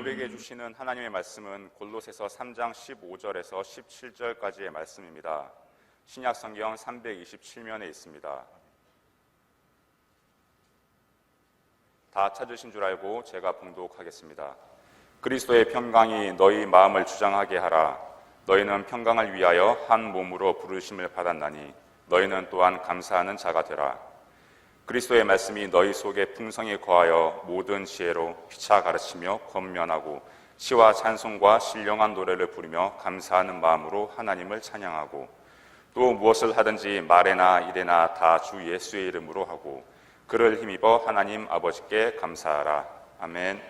우리에게 주시는 하나님의 말씀은 골로새서 3장 15절에서 17절까지의 말씀입니다. 신약 성경 327면에 있습니다. 다 찾으신 줄 알고 제가 봉독하겠습니다. 그리스도의 평강이 너희 마음을 주장하게 하라. 너희는 평강을 위하여 한 몸으로 부르심을 받았나니 너희는 또한 감사하는 자가 되라. 그리스도의 말씀이 너희 속에 풍성히 거하여 모든 지혜로 피차 가르치며 권면하고 시와 찬송과 신령한 노래를 부르며 감사하는 마음으로 하나님을 찬양하고 또 무엇을 하든지 말에나 일에나 다 주 예수의 이름으로 하고 그를 힘입어 하나님 아버지께 감사하라. 아멘.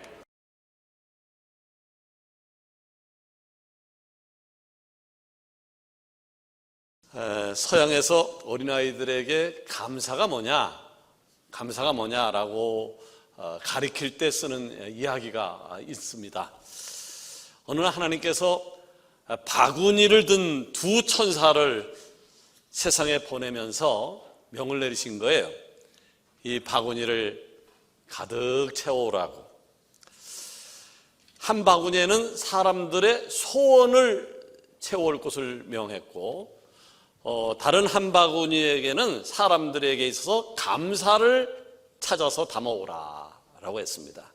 서양에서 어린아이들에게 감사가 뭐냐라고 가리킬 때 쓰는 이야기가 있습니다. 어느 날 하나님께서 바구니를 든 두 천사를 세상에 보내면서 명을 내리신 거예요. 이 바구니를 가득 채워오라고. 한 바구니에는 사람들의 소원을 채워올 것을 명했고, 다른 한 바구니에게는 사람들에게 있어서 감사를 찾아서 담아오라 라고 했습니다.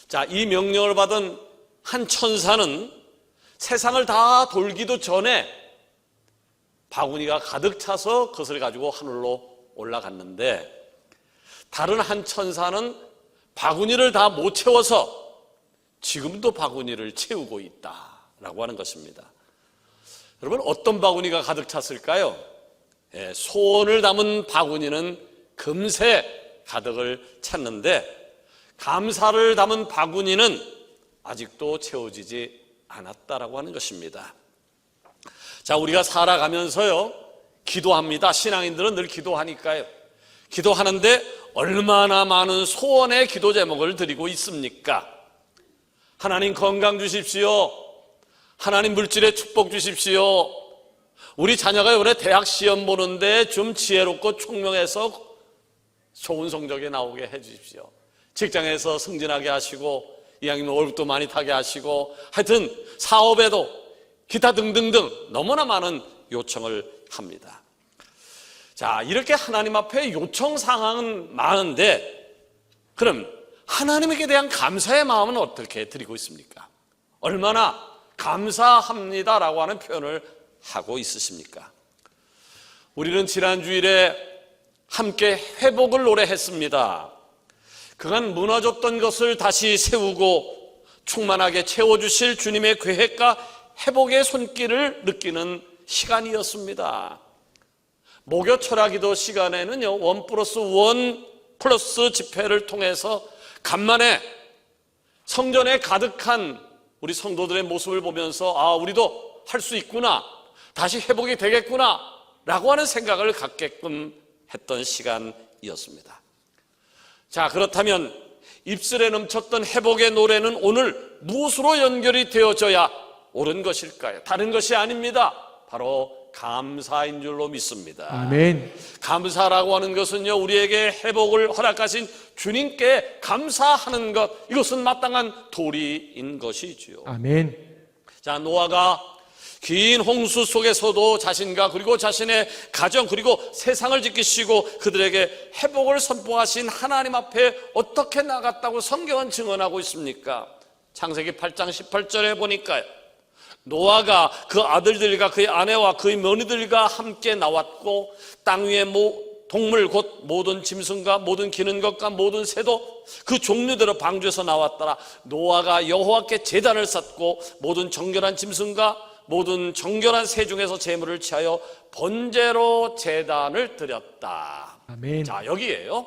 자, 이 명령을 받은 한 천사는 세상을 다 돌기도 전에 바구니가 가득 차서 그것을 가지고 하늘로 올라갔는데, 다른 한 천사는 바구니를 다 못 채워서 지금도 바구니를 채우고 있다라고 하는 것입니다. 여러분, 어떤 바구니가 가득 찼을까요? 소원을 담은 바구니는 금세 가득을 찼는데, 감사를 담은 바구니는 아직도 채워지지 않았다라고 하는 것입니다. 자, 우리가 살아가면서요, 기도합니다. 신앙인들은 늘 기도하니까요. 기도하는데 얼마나 많은 소원의 기도 제목을 드리고 있습니까? 하나님 건강 주십시오. 하나님 물질의 축복 주십시오. 우리 자녀가 이번에 대학 시험 보는데 좀 지혜롭고 총명해서 좋은 성적이 나오게 해 주십시오. 직장에서 승진하게 하시고, 이왕이면 월급도 많이 타게 하시고, 하여튼 사업에도 기타 등등등 너무나 많은 요청을 합니다. 자, 이렇게 하나님 앞에 요청 상황은 많은데, 그럼 하나님에게 대한 감사의 마음은 어떻게 드리고 있습니까? 얼마나 감사합니다라고 하는 표현을 하고 있으십니까? 우리는 지난 주일에 함께 회복을 노래했습니다. 그간 무너졌던 것을 다시 세우고 충만하게 채워주실 주님의 계획과 회복의 손길을 느끼는 시간이었습니다. 목요 철학기도 시간에는요, 1+1+ 집회를 통해서 간만에 성전에 가득한 우리 성도들의 모습을 보면서, 아, 우리도 할 수 있구나, 다시 회복이 되겠구나 라고 하는 생각을 갖게끔 했던 시간이었습니다. 자, 그렇다면 입술에 넘쳤던 회복의 노래는 오늘 무엇으로 연결이 되어져야 옳은 것일까요? 다른 것이 아닙니다. 바로 감사인 줄로 믿습니다. 아멘. 감사라고 하는 것은요, 우리에게 회복을 허락하신 주님께 감사하는 것, 이것은 마땅한 도리인 것이지요. 아멘. 자, 노아가 긴 홍수 속에서도 자신과 그리고 자신의 가정 그리고 세상을 지키시고 그들에게 회복을 선포하신 하나님 앞에 어떻게 나갔다고 성경은 증언하고 있습니까? 창세기 8장 18절에 보니까요, 노아가 그 아들들과 그의 아내와 그의 며느리들과 함께 나왔고, 땅 위의 동물 곧 모든 짐승과 모든 기는 것과 모든 새도 그 종류대로 방주에서 나왔더라. 노아가 여호와께 제단을 쌓고 모든 정결한 짐승과 모든 정결한 새 중에서 제물을 취하여 번제로 제단을 드렸다. 아멘. 자, 여기에요,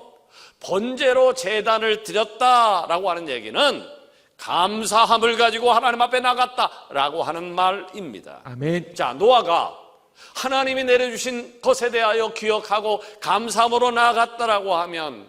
번제로 제단을 드렸다라고 하는 얘기는 감사함을 가지고 하나님 앞에 나갔다라고 하는 말입니다. 아멘. 자, 노아가 하나님이 내려주신 것에 대하여 기억하고 감사함으로 나아갔다라고 하면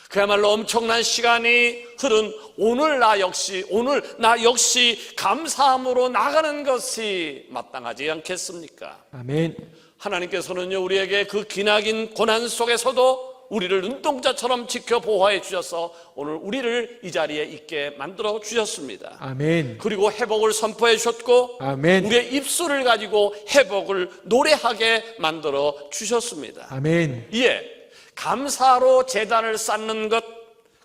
그야말로 엄청난 시간이 흐른 오늘 나 역시 감사함으로 나가는 것이 마땅하지 않겠습니까? 아멘. 하나님께서는요, 우리에게 그 기나긴 고난 속에서도 우리를 눈동자처럼 지켜 보호해 주셔서 오늘 우리를 이 자리에 있게 만들어 주셨습니다. 아멘. 그리고 회복을 선포해 주셨고 아멘. 우리의 입술을 가지고 회복을 노래하게 만들어 주셨습니다. 아멘. 이에 감사로 제단을 쌓는 것,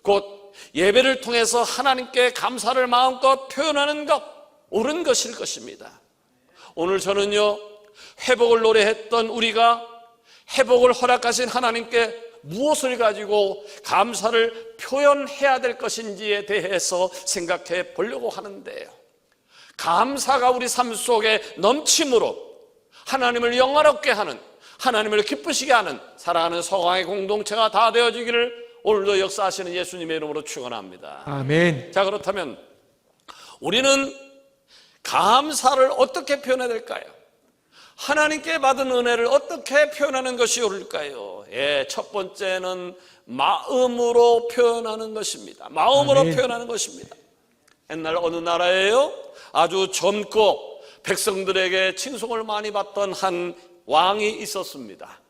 곧 예배를 통해서 하나님께 감사를 마음껏 표현하는 것, 옳은 것일 것입니다. 오늘 저는요, 회복을 노래했던 우리가 회복을 허락하신 하나님께 무엇을 가지고 감사를 표현해야 될 것인지에 대해서 생각해 보려고 하는데요, 감사가 우리 삶 속에 넘침으로 하나님을 영화롭게 하는, 하나님을 기쁘시게 하는 사랑하는 서강의 공동체가 다 되어지기를 오늘도 역사하시는 예수님의 이름으로 축원합니다. 아멘. 자, 그렇다면 우리는 감사를 어떻게 표현해야 될까요? 하나님께 받은 은혜를 어떻게 표현하는 것이 옳을까요? 첫 번째는 마음으로 표현하는 것입니다. 마음으로 아멘. 표현하는 것입니다. 옛날 어느 나라에요, 아주 젊고 백성들에게 칭송을 많이 받던 한 왕이 있었습니다.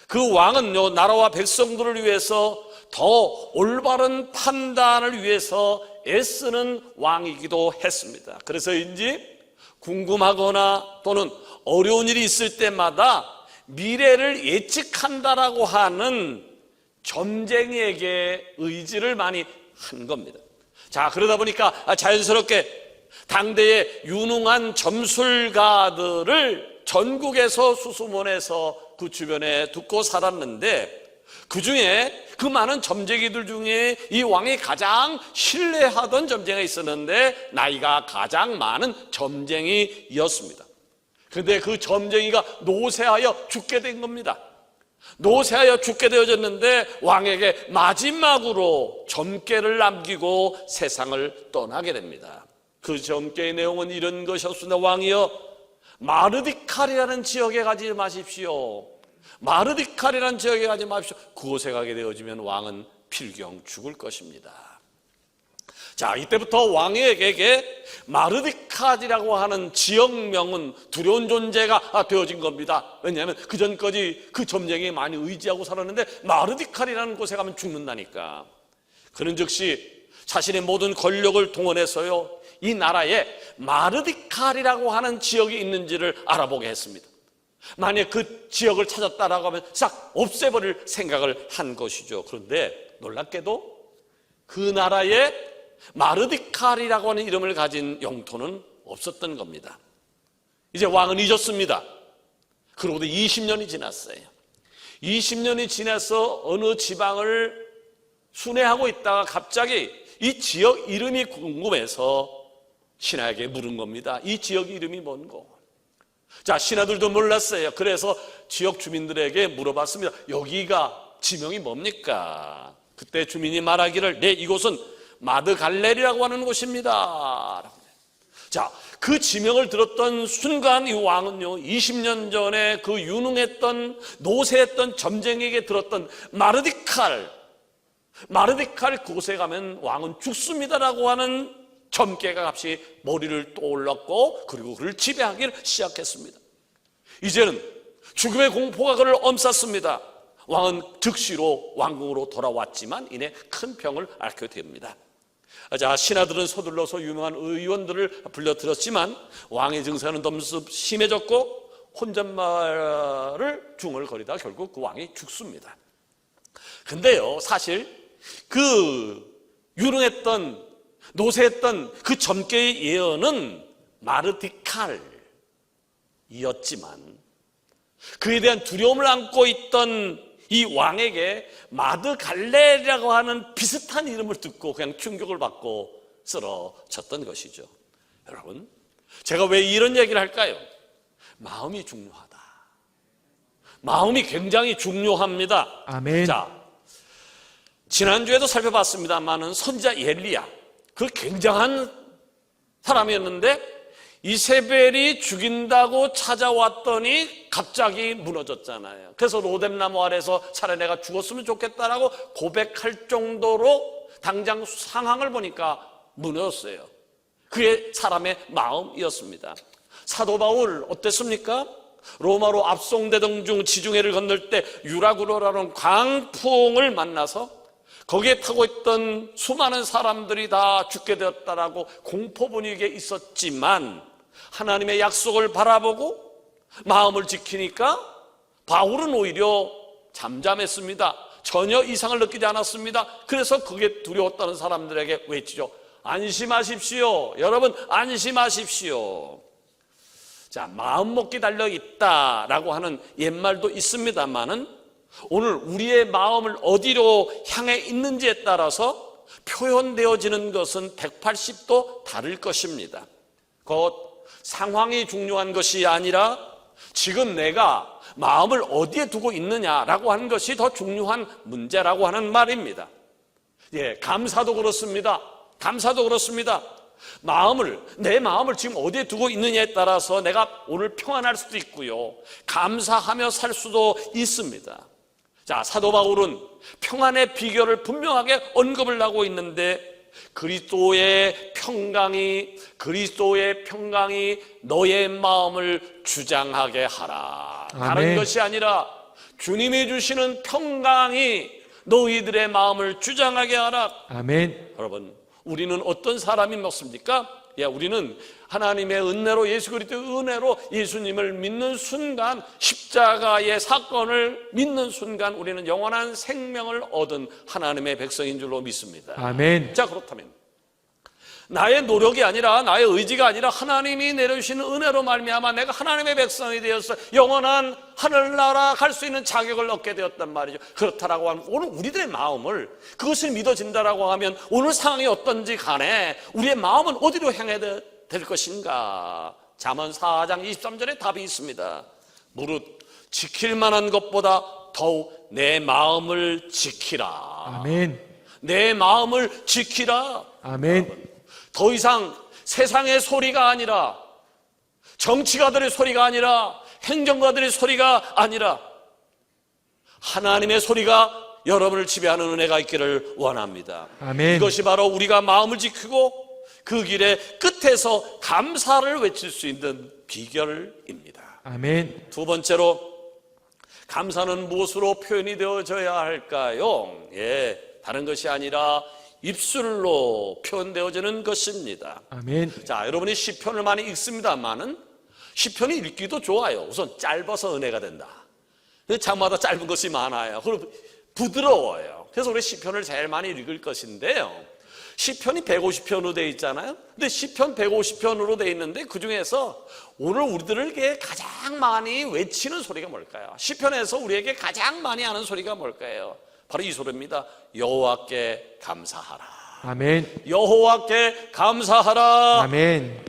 그 왕은요, 나라와 백성들을 위해서 더 올바른 판단을 위해서 애쓰는 왕이기도 했습니다. 그래서인지 궁금하거나 또는 어려운 일이 있을 때마다 미래를 예측한다라고 하는 점쟁이에게 의지를 많이 한 겁니다. 자, 그러다 보니까 자연스럽게 당대의 유능한 점술가들을 전국에서 수소문해서 그 주변에 두고 살았는데, 그 중에 그 많은 점쟁이들 중에 이 왕이 가장 신뢰하던 점쟁이가 있었는데 나이가 가장 많은 점쟁이였습니다. 그런데 그 점쟁이가 노쇠하여 죽게 된 겁니다. 노쇠하여 죽게 되어졌는데 왕에게 마지막으로 점괘를 남기고 세상을 떠나게 됩니다. 그 점괘의 내용은 이런 것이었습니다. 왕이여, 마르디칼이라는 지역에 가지 마십시오. 마르디칼이라는 지역에 가지 마십시오. 그곳에 가게 되어지면 왕은 필경 죽을 것입니다. 자, 이때부터 왕에게 마르디칼이라고 하는 지역명은 두려운 존재가 되어진 겁니다. 왜냐하면 그전까지 그 점쟁이 많이 의지하고 살았는데 마르디칼이라는 곳에 가면 죽는다니까. 그런 즉시 자신의 모든 권력을 동원해서요, 이 나라에 마르디칼이라고 하는 지역이 있는지를 알아보게 했습니다. 만약 그 지역을 찾았다라고 하면 싹 없애버릴 생각을 한 것이죠. 그런데 놀랍게도 그 나라에 마르디칼이라고 하는 이름을 가진 영토는 없었던 겁니다. 이제 왕은 잊었습니다. 그러고도 20년이 지났어요. 20년이 지나서 어느 지방을 순회하고 있다가 갑자기 이 지역 이름이 궁금해서 신하에게 물은 겁니다. 이 지역 이름이 뭔고? 자, 신하들도 몰랐어요. 그래서 지역 주민들에게 물어봤습니다. 여기가 지명이 뭡니까? 그때 주민이 말하기를, 네, 이곳은 마드갈레리라고 하는 곳입니다. 자, 그 지명을 들었던 순간 이 왕은요, 20년 전에 그 유능했던 노쇠했던 점쟁이에게 들었던 마르디칼 그곳에 가면 왕은 죽습니다라고 하는 점괘가 값이 머리를 떠올랐고, 그리고 그를 지배하기를 시작했습니다. 이제는 죽음의 공포가 그를 엄쌌습니다. 왕은 즉시로 왕궁으로 돌아왔지만 이내 큰 병을 앓게 됩니다. 자, 신하들은 서둘러서 유명한 의원들을 불러들였지만 왕의 증세는 너무 심해졌고 혼잣말을 중얼거리다 결국 그 왕이 죽습니다. 근데요, 사실 그 유능했던 노쇠했던 그 점괘의 예언은 마르디칼이었지만 그에 대한 두려움을 안고 있던 이 왕에게 마드갈레라고 하는 비슷한 이름을 듣고 그냥 충격을 받고 쓰러졌던 것이죠. 여러분, 제가 왜 이런 얘기를 할까요? 마음이 중요하다. 마음이 굉장히 중요합니다. 아멘. 자, 지난주에도 살펴봤습니다만은 선지자 엘리야, 그 굉장한 사람이었는데 이세벨이 죽인다고 찾아왔더니 갑자기 무너졌잖아요. 그래서 로뎀나무 아래서 차라리 내가 죽었으면 좋겠다라고 고백할 정도로 당장 상황을 보니까 무너졌어요. 그게 사람의 마음이었습니다. 사도 바울 어땠습니까? 로마로 압송되던 중 지중해를 건널 때 유라구로라는 광풍을 만나서 거기에 타고 있던 수많은 사람들이 다 죽게 되었다라고 공포 분위기에 있었지만 하나님의 약속을 바라보고 마음을 지키니까 바울은 오히려 잠잠했습니다. 전혀 이상을 느끼지 않았습니다. 그래서 그게 두려웠다는 사람들에게 외치죠. 안심하십시오. 여러분, 안심하십시오. 자, 마음먹기 달려있다라고 하는 옛말도 있습니다만은 오늘 우리의 마음을 어디로 향해 있는지에 따라서 표현되어지는 것은 180도 다를 것입니다. 곧 상황이 중요한 것이 아니라 지금 내가 마음을 어디에 두고 있느냐라고 하는 것이 더 중요한 문제라고 하는 말입니다. 예, 감사도 그렇습니다. 감사도 그렇습니다. 내 마음을 지금 어디에 두고 있느냐에 따라서 내가 오늘 평안할 수도 있고요, 감사하며 살 수도 있습니다. 자, 사도 바울은 평안의 비결을 분명하게 언급을 하고 있는데 그리스도의 평강이 너의 마음을 주장하게 하라. 아멘. 다른 것이 아니라 주님이 주시는 평강이 너희들의 마음을 주장하게 하라. 아멘. 여러분, 우리는 어떤 사람이 먹습니까? 우리는 하나님의 은혜로, 예수 그리스도의 은혜로 예수님을 믿는 순간, 십자가의 사건을 믿는 순간 우리는 영원한 생명을 얻은 하나님의 백성인 줄로 믿습니다. 아멘. 자, 그렇다면 나의 노력이 아니라, 나의 의지가 아니라 하나님이 내려주시는 은혜로 말미암아 내가 하나님의 백성이 되어서 영원한 하늘나라 갈 수 있는 자격을 얻게 되었단 말이죠. 그렇다라고 하면 오늘 우리들의 마음을, 그것을 믿어진다라고 하면 오늘 상황이 어떤지 간에 우리의 마음은 어디로 향해야 될 것인가? 잠언 4장 23절에 답이 있습니다. 무릇 지킬 만한 것보다 더욱 내 마음을 지키라. 아멘. 내 마음을 지키라. 아멘. 더 이상 세상의 소리가 아니라, 정치가들의 소리가 아니라, 행정가들의 소리가 아니라 하나님의 소리가 여러분을 지배하는 은혜가 있기를 원합니다. 아멘. 이것이 바로 우리가 마음을 지키고 그 길의 끝에서 감사를 외칠 수 있는 비결입니다. 아멘. 두 번째로, 감사는 무엇으로 표현이 되어져야 할까요? 다른 것이 아니라 입술로 표현되어지는 것입니다. 아멘. 자, 여러분이 시편을 많이 읽습니다만은 시편이 읽기도 좋아요. 우선 짧아서 은혜가 된다. 장마다 짧은 것이 많아요. 그리고 부드러워요. 그래서 우리 시편을 제일 많이 읽을 것인데요, 시편이 150편으로 되어 있잖아요. 근데 시편 150편으로 되어 있는데 그 중에서 오늘 우리들에게 가장 많이 외치는 소리가 뭘까요? 시편에서 우리에게 가장 많이 하는 소리가 뭘까요? 바로 이 소리입니다. 여호와께 감사하라. 아멘. 여호와께 감사하라. 아멘.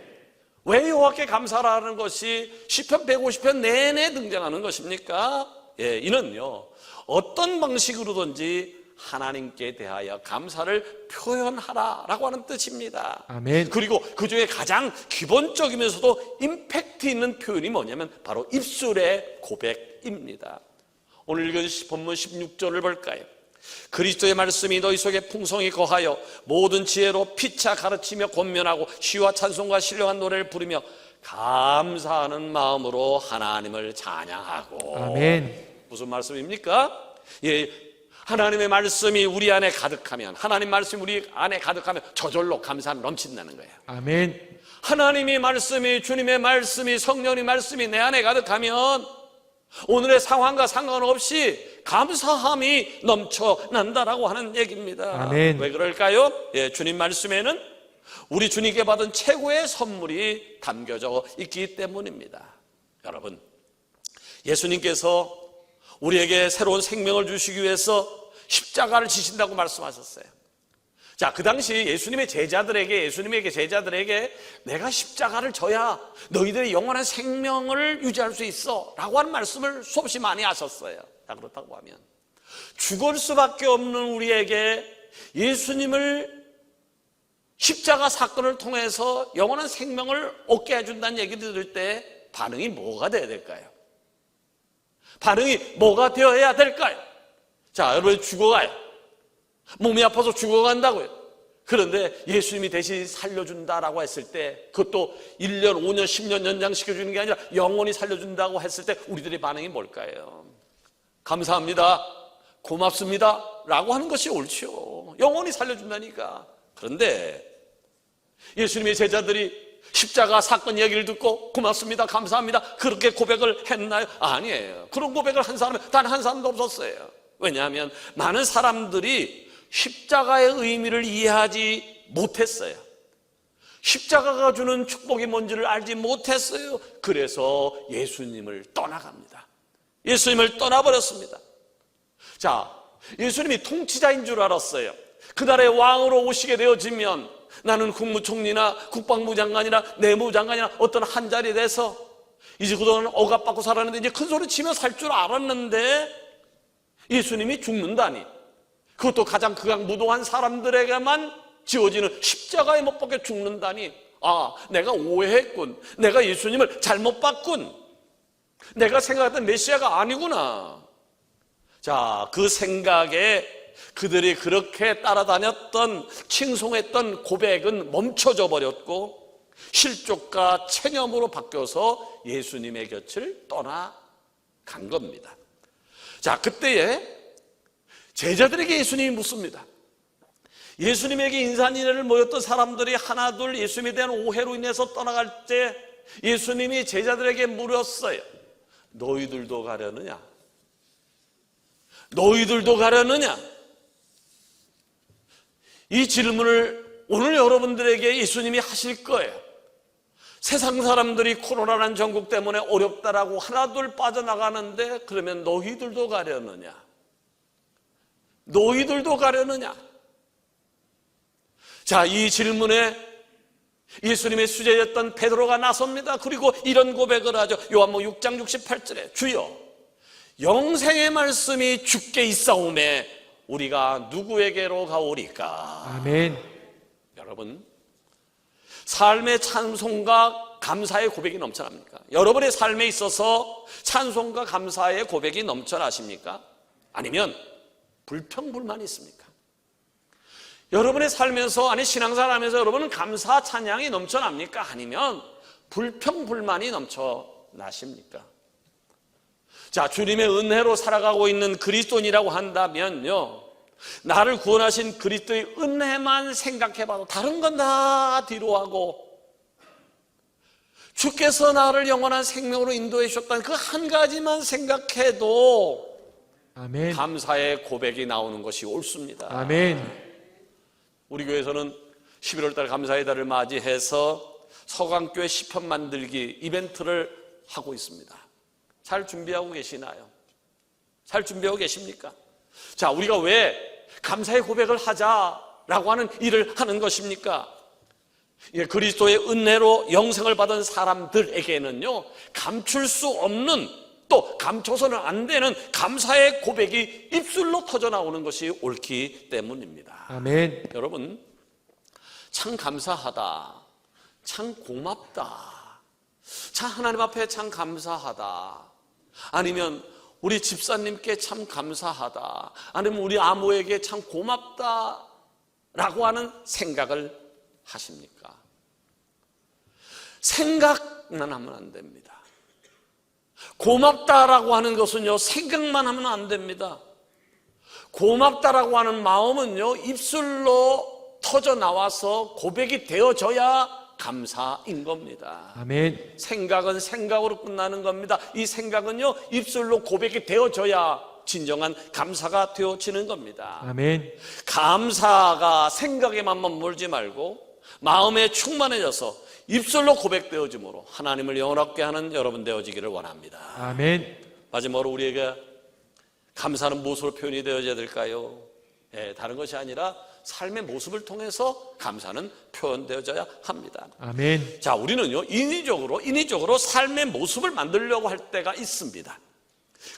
왜 여호와께 감사하라는 것이 시편 150편 내내 등장하는 것입니까? 이는요, 어떤 방식으로든지 하나님께 대하여 감사를 표현하라라고 하는 뜻입니다. 아멘. 그리고 그 중에 가장 기본적이면서도 임팩트 있는 표현이 뭐냐면 바로 입술의 고백입니다. 오늘 읽은 본문 16절을 볼까요? 그리스도의 말씀이 너희 속에 풍성히 거하여 모든 지혜로 피차 가르치며 권면하고 시와 찬송과 신령한 노래를 부르며 감사하는 마음으로 하나님을 찬양하고. 아멘. 무슨 말씀입니까? 하나님의 말씀이 우리 안에 가득하면, 하나님 말씀이 우리 안에 가득하면 저절로 감사는 넘친다는 거예요. 아멘. 하나님의 말씀이, 주님의 말씀이, 성령의 말씀이 내 안에 가득하면 오늘의 상황과 상관없이 감사함이 넘쳐난다라고 하는 얘기입니다. 아멘. 왜 그럴까요? 주님 말씀에는 우리 주님께 받은 최고의 선물이 담겨져 있기 때문입니다. 여러분, 예수님께서 우리에게 새로운 생명을 주시기 위해서 십자가를 지신다고 말씀하셨어요. 자, 그 당시 예수님의 제자들에게 내가 십자가를 져야 너희들의 영원한 생명을 유지할 수 있어 라고 하는 말씀을 수없이 많이 하셨어요. 자, 그렇다고 하면 죽을 수밖에 없는 우리에게 예수님을 십자가 사건을 통해서 영원한 생명을 얻게 해준다는 얘기를 들을 때 반응이 뭐가 돼야 될까요? 반응이 뭐가 되어야 될까요? 자, 여러분, 죽어가요. 몸이 아파서 죽어간다고요. 그런데 예수님이 대신 살려준다라고 했을 때, 그것도 1년, 5년, 10년 연장시켜주는 게 아니라 영원히 살려준다고 했을 때 우리들의 반응이 뭘까요? 감사합니다, 고맙습니다 라고 하는 것이 옳죠. 영원히 살려준다니까. 그런데 예수님의 제자들이 십자가 사건 얘기를 듣고 고맙습니다, 감사합니다 그렇게 고백을 했나요? 아니에요. 그런 고백을 한 사람은 단 한 사람도 없었어요. 왜냐하면 많은 사람들이 십자가의 의미를 이해하지 못했어요. 십자가가 주는 축복이 뭔지를 알지 못했어요. 그래서 예수님을 떠나갑니다. 예수님을 떠나버렸습니다. 자, 예수님이 통치자인 줄 알았어요. 그날의 왕으로 오시게 되어지면 나는 국무총리나 국방부 장관이나 내무장관이나 어떤 한 자리에 대해서 이제 그동안 억압받고 살았는데 이제 큰 소리 치며 살 줄 알았는데 예수님이 죽는다니, 그것도 가장 극악무도한 사람들에게만 지어지는 십자가에 못 박혀 죽는다니, 아, 내가 오해했군, 내가 예수님을 잘못 봤군, 내가 생각했던 메시아가 아니구나. 자, 그 생각에 그들이 그렇게 따라다녔던, 칭송했던 고백은 멈춰져 버렸고 실족과 체념으로 바뀌어서 예수님의 곁을 떠나간 겁니다. 자, 그때에 제자들에게 예수님이 묻습니다. 예수님에게 인산인해를 모였던 사람들이 하나둘 예수님에 대한 오해로 인해서 떠나갈 때 예수님이 제자들에게 물었어요. 너희들도 가려느냐? 너희들도 가려느냐? 이 질문을 오늘 여러분들에게 예수님이 하실 거예요. 세상 사람들이 코로나라는 전국 때문에 어렵다라고 하나둘 빠져나가는데, 그러면 너희들도 가려느냐? 너희들도 가려느냐? 자, 이 질문에 예수님의 수제였던 베드로가 나섭니다. 그리고 이런 고백을 하죠. 요한복음 6장 68절에 주여, 영생의 말씀이 주께 있사오매 우리가 누구에게로 가오리까? 아멘. 여러분, 삶의 찬송과 감사의 고백이 넘쳐납니까? 여러분의 삶에 있어서 찬송과 감사의 고백이 넘쳐나십니까? 아니면 불평불만이 있습니까? 여러분의 삶에서, 아니 신앙생활하면서 여러분은 감사 찬양이 넘쳐납니까? 아니면 불평불만이 넘쳐나십니까? 자, 주님의 은혜로 살아가고 있는 그리스도인이라고 한다면요, 나를 구원하신 그리스도의 은혜만 생각해봐도 다른 건 다 뒤로 하고 주께서 나를 영원한 생명으로 인도해 주셨다는 그 한 가지만 생각해도 아멘. 감사의 고백이 나오는 것이 옳습니다. 아멘. 우리 교회에서는 11월 달 감사의 달을 맞이해서 서강교회 시편 만들기 이벤트를 하고 있습니다. 잘 준비하고 계시나요? 잘 준비하고 계십니까? 자, 우리가 왜 감사의 고백을 하자라고 하는 일을 하는 것입니까? 그리스도의 은혜로 영생을 받은 사람들에게는요, 감출 수 없는, 또 감춰서는 안 되는 감사의 고백이 입술로 터져 나오는 것이 옳기 때문입니다. 아멘. 여러분, 참 감사하다, 참 고맙다, 참 하나님 앞에 참 감사하다, 아니면 우리 집사님께 참 감사하다, 아니면 우리 아무에게 참 고맙다 라고 하는 생각을 하십니까? 생각만 하면 안 됩니다. 고맙다라고 하는 것은요, 생각만 하면 안 됩니다. 고맙다라고 하는 마음은요, 입술로 터져 나와서 고백이 되어져야 감사인 겁니다. 아멘. 생각은 생각으로 끝나는 겁니다. 이 생각은요, 입술로 고백이 되어져야 진정한 감사가 되어지는 겁니다. 아멘. 감사가 생각에만 머물지 말고 마음에 충만해져서 입술로 고백되어짐으로 하나님을 영원하게 하는 여러분 되어지기를 원합니다. 아멘. 마지막으로 우리에게 감사는 무엇으로 표현이 되어져야 될까요? 다른 것이 아니라 삶의 모습을 통해서 감사는 표현되어져야 합니다. 아멘. 자, 우리는요, 인위적으로 삶의 모습을 만들려고 할 때가 있습니다.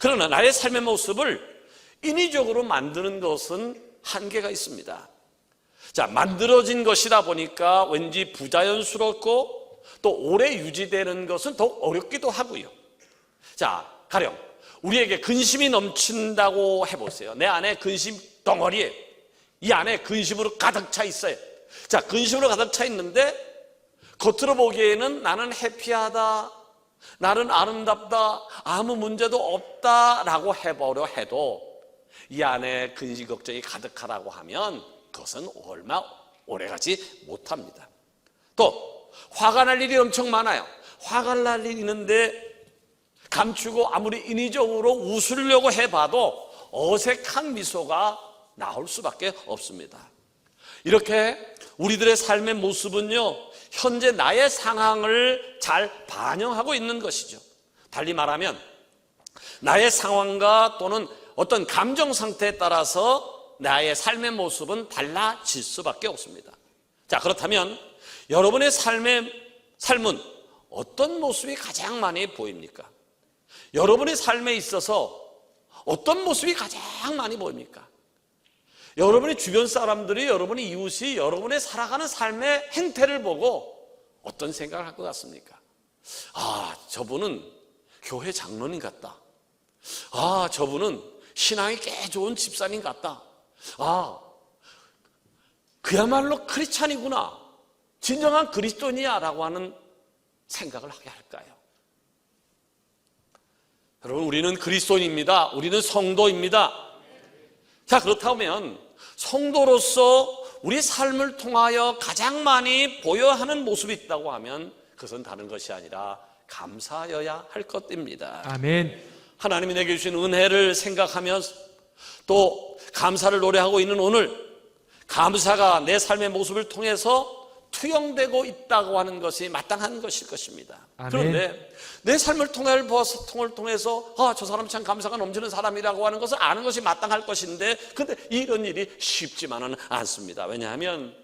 그러나 나의 삶의 모습을 인위적으로 만드는 것은 한계가 있습니다. 자, 만들어진 것이다 보니까 왠지 부자연스럽고 또 오래 유지되는 것은 더욱 어렵기도 하고요. 자, 가령 우리에게 근심이 넘친다고 해보세요. 내 안에 근심 덩어리에, 이 안에 근심으로 가득 차 있어요. 자, 근심으로 가득 차 있는데 겉으로 보기에는 나는 해피하다, 나는 아름답다, 아무 문제도 없다라고 해보려 해도 이 안에 근심 걱정이 가득하다고 하면 그것은 얼마 오래가지 못합니다. 또 화가 날 일이 엄청 많아요. 화가 날 일이 있는데 감추고 아무리 인위적으로 웃으려고 해봐도 어색한 미소가 나올 수밖에 없습니다. 이렇게 우리들의 삶의 모습은요, 현재 나의 상황을 잘 반영하고 있는 것이죠. 달리 말하면 나의 상황과 또는 어떤 감정 상태에 따라서 나의 삶의 모습은 달라질 수밖에 없습니다. 자, 그렇다면 여러분의 삶은 어떤 모습이 가장 많이 보입니까? 여러분의 삶에 있어서 어떤 모습이 가장 많이 보입니까? 여러분의 주변 사람들이, 여러분의 이웃이 여러분의 살아가는 삶의 행태를 보고 어떤 생각을 할 것 같습니까? 아, 저분은 교회 장로님 같다. 아, 저분은 신앙이 꽤 좋은 집사님 같다. 아, 그야말로 크리스찬이구나, 진정한 그리스도인이야 라고 하는 생각을 하게 할까요? 여러분, 우리는 그리스도인입니다. 우리는 성도입니다. 자, 그렇다면 성도로서 우리 삶을 통하여 가장 많이 보여야 하는 모습이 있다고 하면 그것은 다른 것이 아니라 감사하여야 할 것입니다. 아멘. 하나님이 내게 주신 은혜를 생각하며 또 감사를 노래하고 있는 오늘, 감사가 내 삶의 모습을 통해서 투영되고 있다고 하는 것이 마땅한 것일 것입니다. 아멘. 그런데 내 삶을 통해서 저 사람 참 감사가 넘치는 사람이라고 하는 것을 아는 것이 마땅할 것인데, 근데 이런 일이 쉽지만은 않습니다. 왜냐하면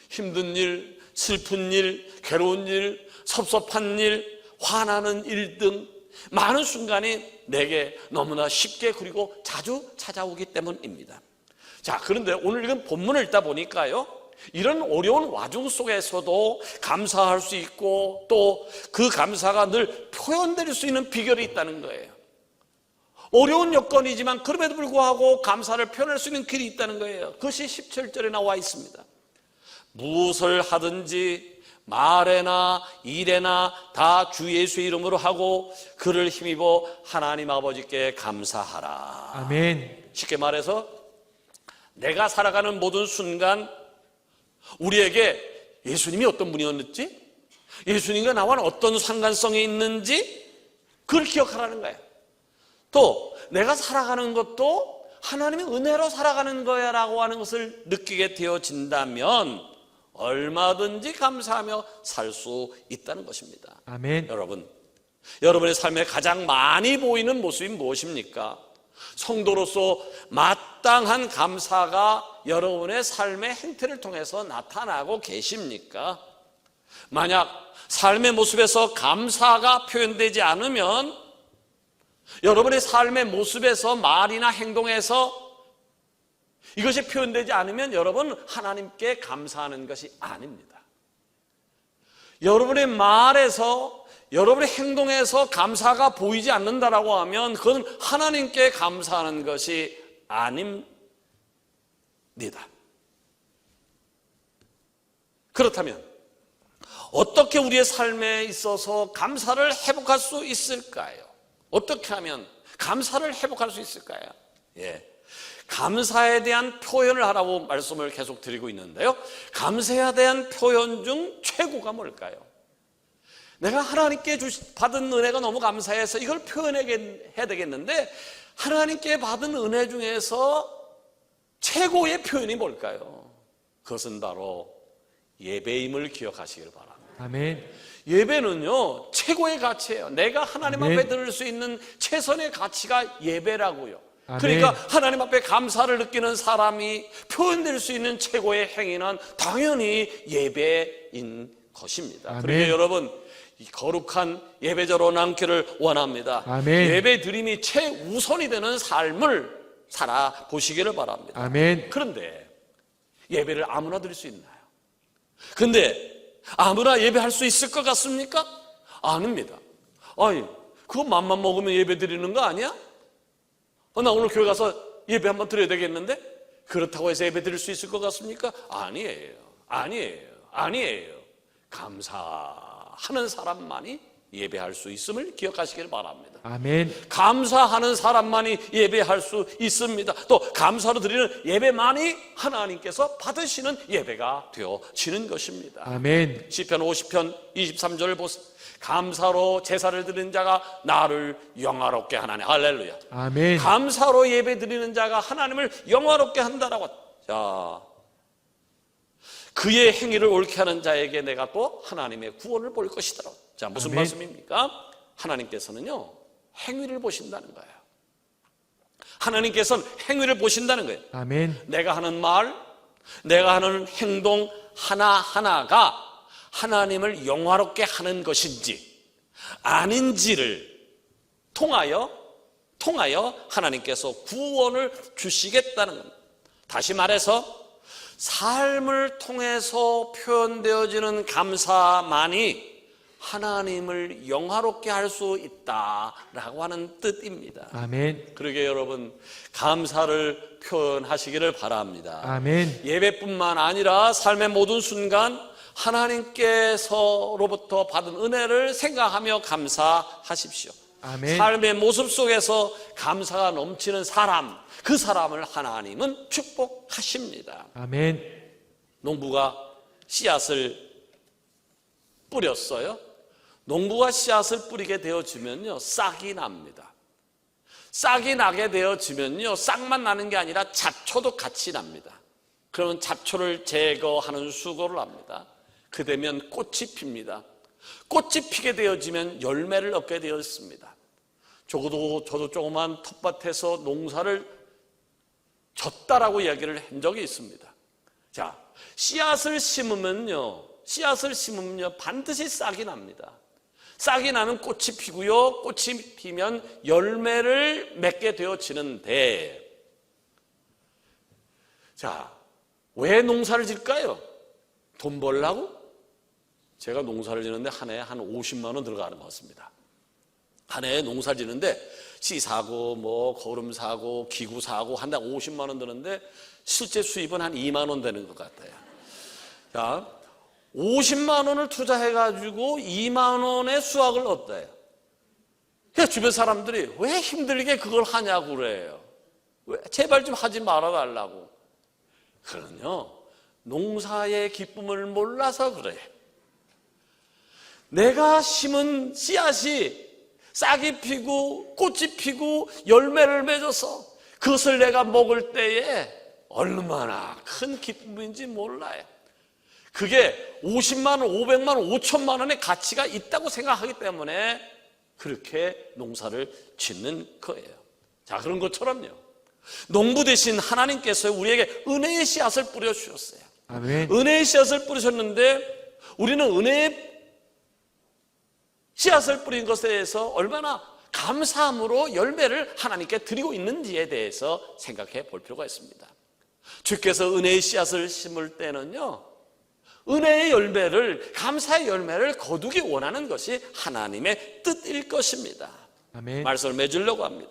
힘든 일, 슬픈 일, 괴로운 일, 섭섭한 일, 화나는 일 등 많은 순간이 내게 너무나 쉽게 그리고 자주 찾아오기 때문입니다. 자, 그런데 오늘 읽은 본문을 읽다 보니까요, 이런 어려운 와중 속에서도 감사할 수 있고 또 그 감사가 늘 표현될 수 있는 비결이 있다는 거예요. 어려운 여건이지만 그럼에도 불구하고 감사를 표현할 수 있는 길이 있다는 거예요. 그것이 17절에 나와 있습니다. 무엇을 하든지 말에나 일에나 다 주 예수의 이름으로 하고 그를 힘입어 하나님 아버지께 감사하라. 아멘. 쉽게 말해서 내가 살아가는 모든 순간 우리에게 예수님이 어떤 분이었는지, 예수님과 나와는 어떤 상관성이 있는지 그걸 기억하라는 거예요. 또 내가 살아가는 것도 하나님의 은혜로 살아가는 거야 라고 하는 것을 느끼게 되어진다면 얼마든지 감사하며 살 수 있다는 것입니다. 아멘. 여러분, 여러분의 삶에 가장 많이 보이는 모습이 무엇입니까? 성도로서 마땅한 감사가 여러분의 삶의 행태를 통해서 나타나고 계십니까? 만약 삶의 모습에서 감사가 표현되지 않으면, 여러분의 삶의 모습에서 말이나 행동에서 이것이 표현되지 않으면 여러분 하나님께 감사하는 것이 아닙니다. 여러분의 말에서, 여러분의 행동에서 감사가 보이지 않는다라고 하면 그건 하나님께 감사하는 것이 아닙니다. 그렇다면 어떻게 우리의 삶에 있어서 감사를 회복할 수 있을까요? 어떻게 하면 감사를 회복할 수 있을까요? 감사에 대한 표현을 하라고 말씀을 계속 드리고 있는데요, 감사에 대한 표현 중 최고가 뭘까요? 내가 하나님께 받은 은혜가 너무 감사해서 이걸 표현해야 되겠는데, 하나님께 받은 은혜 중에서 최고의 표현이 뭘까요? 그것은 바로 예배임을 기억하시길 바랍니다. 아멘. 예배는요 최고의 가치예요. 내가 하나님 아멘. 앞에 드릴 수 있는 최선의 가치가 예배라고요. 아멘. 그러니까 하나님 앞에 감사를 느끼는 사람이 표현될 수 있는 최고의 행위는 당연히 예배인 것입니다. 아멘. 그러니까 여러분, 이 거룩한 예배자로 남기를 원합니다. 아멘. 예배 드림이 최우선이 되는 삶을 살아보시기를 바랍니다. 아멘. 그런데 예배를 아무나 드릴 수 있나요? 근데 아무나 예배할 수 있을 것 같습니까? 아닙니다. 아니, 그거 맘만 먹으면 예배 드리는 거 아니야? 나 오늘 교회 가서 예배 한번 드려야 되겠는데? 그렇다고 해서 예배 드릴 수 있을 것 같습니까? 아니에요. 아니에요. 감사하는 사람만이 예배할 수 있음을 기억하시길 바랍니다. 아멘. 감사하는 사람만이 예배할 수 있습니다. 또 감사로 드리는 예배만이 하나님께서 받으시는 예배가 되어지는 것입니다. 아멘. 시편 50편 23절을 보세요. 감사로 제사를 드리는 자가 나를 영화롭게 하나니. 할렐루야. 아멘. 감사로 예배 드리는 자가 하나님을 영화롭게 한다라고. 자, 그의 행위를 옳게 하는 자에게 내가 또 하나님의 구원을 볼 것이더라. 자, 무슨 아멘. 말씀입니까? 하나님께서는요, 행위를 보신다는 거예요. 하나님께서는 행위를 보신다는 거예요. 아멘. 내가 하는 말, 내가 하는 행동 하나하나가 하나님을 영화롭게 하는 것인지 아닌지를 통하여 하나님께서 구원을 주시겠다는 겁니다. 다시 말해서 삶을 통해서 표현되어지는 감사만이 하나님을 영화롭게 할 수 있다라고 하는 뜻입니다. 아멘. 그러게 여러분, 감사를 표현하시기를 바랍니다. 아멘. 예배뿐만 아니라 삶의 모든 순간 하나님께서로부터 받은 은혜를 생각하며 감사하십시오. 아멘. 삶의 모습 속에서 감사가 넘치는 사람, 그 사람을 하나님은 축복하십니다. 아멘. 농부가 씨앗을 뿌렸어요. 농부가 씨앗을 뿌리게 되어지면요, 싹이 납니다. 싹이 나게 되어지면요, 싹만 나는 게 아니라 잡초도 같이 납니다. 그러면 잡초를 제거하는 수고를 합니다. 그 되면 꽃이 핍니다. 꽃이 피게 되어지면 열매를 얻게 되어 있습니다. 저도 조그만 텃밭에서 농사를 졌다라고 이야기를 한 적이 있습니다. 자, 씨앗을 심으면요 반드시 싹이 납니다. 싹이 나면 꽃이 피고요, 꽃이 피면 열매를 맺게 되어지는데, 자, 왜 농사를 질까요? 돈 벌라고? 제가 농사를 지는데 한 해에 한 50만 원 들어가는 것 같습니다. 한 해에 농사를 지는데 씨 사고 뭐 거름 사고 기구 사고 한 달 50만 원 드는데 실제 수입은 한 2만 원 되는 것 같아요. 자, 50만 원을 투자해가지고 2만 원의 수확을 얻대요. 그러니까 주변 사람들이 왜 힘들게 그걸 하냐고 그래요. 왜? 제발 좀 하지 말아달라고. 그러면요, 농사의 기쁨을 몰라서 그래. 내가 심은 씨앗이 싹이 피고 꽃이 피고 열매를 맺어서 그것을 내가 먹을 때에 얼마나 큰 기쁨인지 몰라요. 그게 50만 원, 500만 원, 5천만 원의 가치가 있다고 생각하기 때문에 그렇게 농사를 짓는 거예요. 자, 그런 것처럼요, 농부 대신 하나님께서 우리에게 은혜의 씨앗을 뿌려주셨어요. 아멘. 은혜의 씨앗을 뿌리셨는데 우리는 은혜의 씨앗을 뿌린 것에 대해서 얼마나 감사함으로 열매를 하나님께 드리고 있는지에 대해서 생각해 볼 필요가 있습니다. 주께서 은혜의 씨앗을 심을 때는요, 은혜의 열매를, 감사의 열매를 거두기 원하는 것이 하나님의 뜻일 것입니다. 아멘. 말씀을 맺으려고 합니다.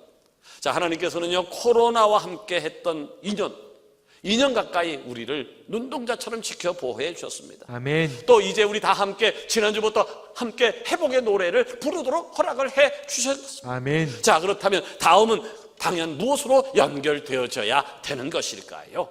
자, 하나님께서는요, 코로나와 함께 했던 2년 가까이 우리를 눈동자처럼 지켜 보호해 주셨습니다. 아멘. 또 이제 우리 다 함께 지난주부터 함께 회복의 노래를 부르도록 허락을 해 주셨습니다. 아멘. 자, 그렇다면 다음은 당연 무엇으로 연결되어져야 되는 것일까요?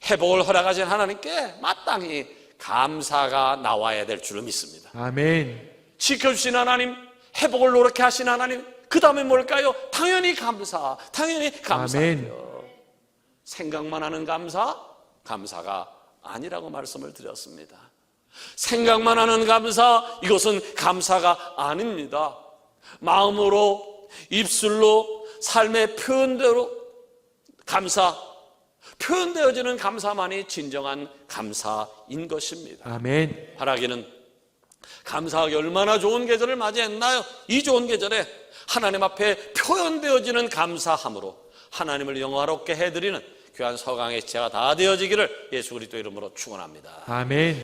회복을 허락하신 하나님께 마땅히 감사가 나와야 될 줄을 믿습니다. 아멘. 지켜주신 하나님, 회복을 노력해 하신 하나님, 그 다음에 뭘까요? 당연히 감사, 당연히 감사요. 생각만 하는 감사가 아니라고 말씀을 드렸습니다. 생각만 하는 감사, 이것은 감사가 아닙니다. 마음으로, 입술로, 삶의 표현대로 표현되어지는 감사만이 진정한 감사인 것입니다. 아멘. 바라기는 감사하기 얼마나 좋은 계절을 맞이했나요? 이 좋은 계절에 하나님 앞에 표현되어지는 감사함으로 하나님을 영화롭게 해드리는 귀한 서강의 지체가 다 되어지기를 예수 그리스도 이름으로 축원합니다. 아멘.